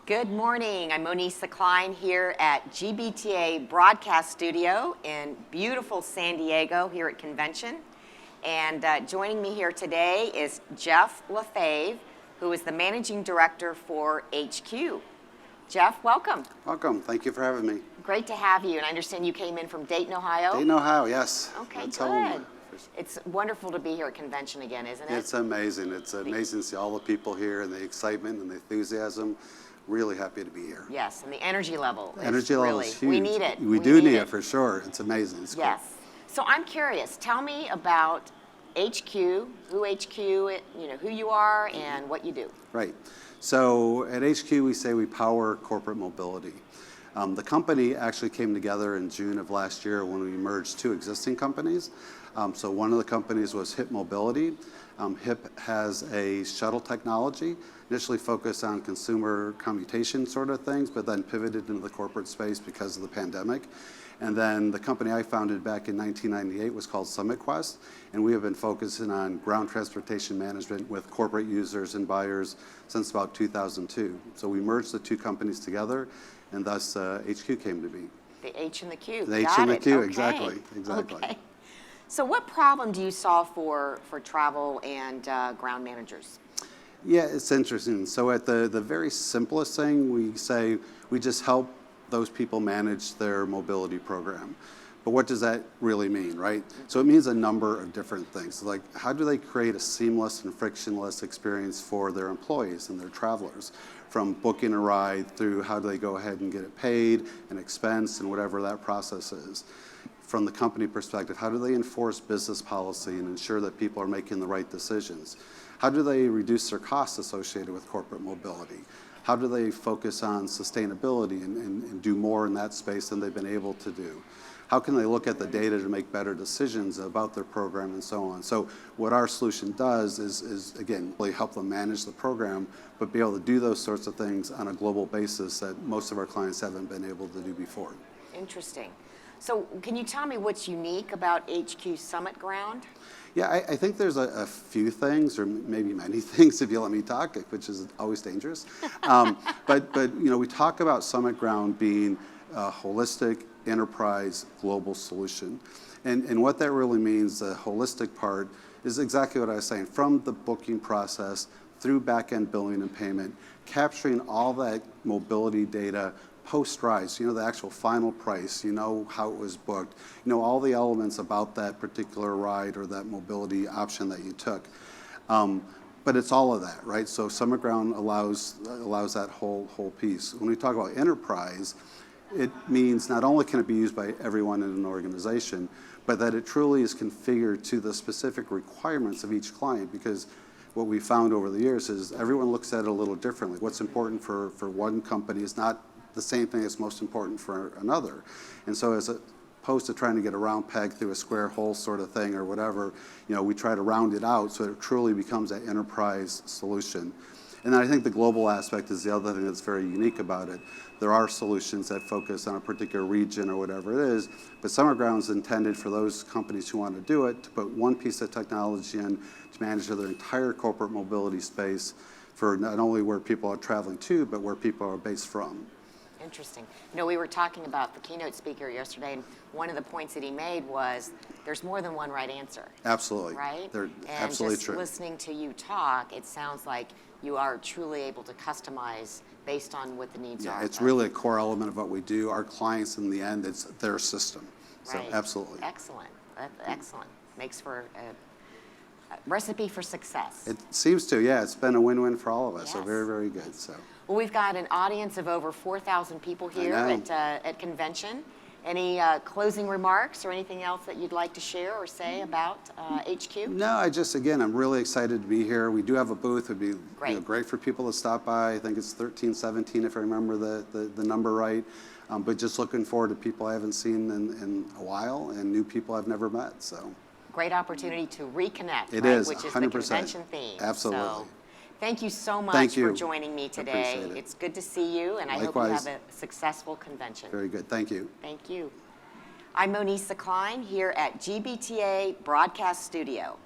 Good morning. I'm Monisa Cline here at GBTA Broadcast Studio in beautiful San Diego here at Convention. And joining me here today is Jeff LaFave, who is the Managing Director for HQ. Jeff, welcome. Welcome. Thank you for having me. Great to have you. And I understand you came in from Dayton, Ohio? Dayton, Ohio, yes. Okay, That's good. home. It's wonderful to be here at Convention again, isn't it? It's amazing. It's amazing to see all the people here and the excitement and the enthusiasm. Really happy to be here. Yes, and the energy level. Energy level is huge. We need it. We do need it for sure. It's amazing. It's yes. Cool. So I'm curious. Tell me about HQ, who you are and what you do. Right. So at HQ, we say we power corporate mobility. The company actually came together in June of last year when we merged two existing companies. So one of the companies was HIP Mobility. HIP has a shuttle technology, initially focused on consumer commutation sort of things, but then pivoted into the corporate space because of the pandemic. And then the company I founded back in 1998 was called SummitQuest, and we have been focusing on ground transportation management with corporate users and buyers since about 2002. So we merged the two companies together, and thus HQ came to be. The H and the Q. The H and the Q, exactly. Okay. So what problem do you solve for travel and ground managers? Yeah, it's interesting. So at the very simplest thing, we say we just help those people manage their mobility program. But what does that really mean, right? So it means a number of different things. Like, how do they create a seamless and frictionless experience for their employees and their travelers? From booking a ride through how do they go ahead and get it paid and expensed and whatever that process is. From the company perspective, how do they enforce business policy and ensure that people are making the right decisions? How do they reduce their costs associated with corporate mobility? How do they focus on sustainability and do more in that space than they've been able to do? How can they look at the data to make better decisions about their program and so on? So what our solution does is again, really help them manage the program, but be able to do those sorts of things on a global basis that most of our clients haven't been able to do before. Interesting. So can you tell me what's unique about HQ SummitGround? Yeah, I think there's a few things, or maybe many things, if you let me talk, which is always dangerous. But we talk about SummitGround being a holistic enterprise global solution, and what that really means, the holistic part, is exactly what I was saying. From the booking process through back-end billing and payment, capturing all that mobility data post-ride, so the actual final price, how it was booked, all the elements about that particular ride or that mobility option that you took. But it's all of that, right? So SummitGround allows that whole piece. When we talk about enterprise, it means not only can it be used by everyone in an organization, but that it truly is configured to the specific requirements of each client, because what we found over the years is everyone looks at it a little differently. What's important for one company is not the same thing that's most important for another. And so as opposed to trying to get a round peg through a square hole sort of thing or whatever, we try to round it out so it truly becomes an enterprise solution. And then I think the global aspect is the other thing that's very unique about it. There are solutions that focus on a particular region or whatever it is, but SummitGround is intended for those companies who want to do it, to put one piece of technology in to manage their entire corporate mobility space for not only where people are traveling to, but where people are based from. Interesting. We were talking about the keynote speaker yesterday, and one of the points that he made was there's more than one right answer. Absolutely. Right? They're and absolutely just true. Listening to you talk, it sounds like you are truly able to customize based on what the needs are. Yeah, it's really a core element of what we do. Our clients, in the end, it's their system. So right. Absolutely. Excellent. Excellent. Makes for a recipe for success. It seems to, yeah. It's been a win-win for all of us. Yes. So very, very good. So. Well, we've got an audience of over 4,000 people here at Convention. Any closing remarks or anything else that you'd like to share or say about HQ? No, I'm really excited to be here. We do have a booth. It would be great for people to stop by. I think it's 1317 if I remember the number right. But just looking forward to people I haven't seen in a while and new people I've never met. So. Great opportunity to reconnect, It is, which is 100%. the convention theme. Absolutely. So, thank you so much for joining me today. Appreciate it. It's good to see you, and Likewise. I hope you have a successful convention. Very good. Thank you. Thank you. I'm Monisa Cline here at GBTA Broadcast Studio.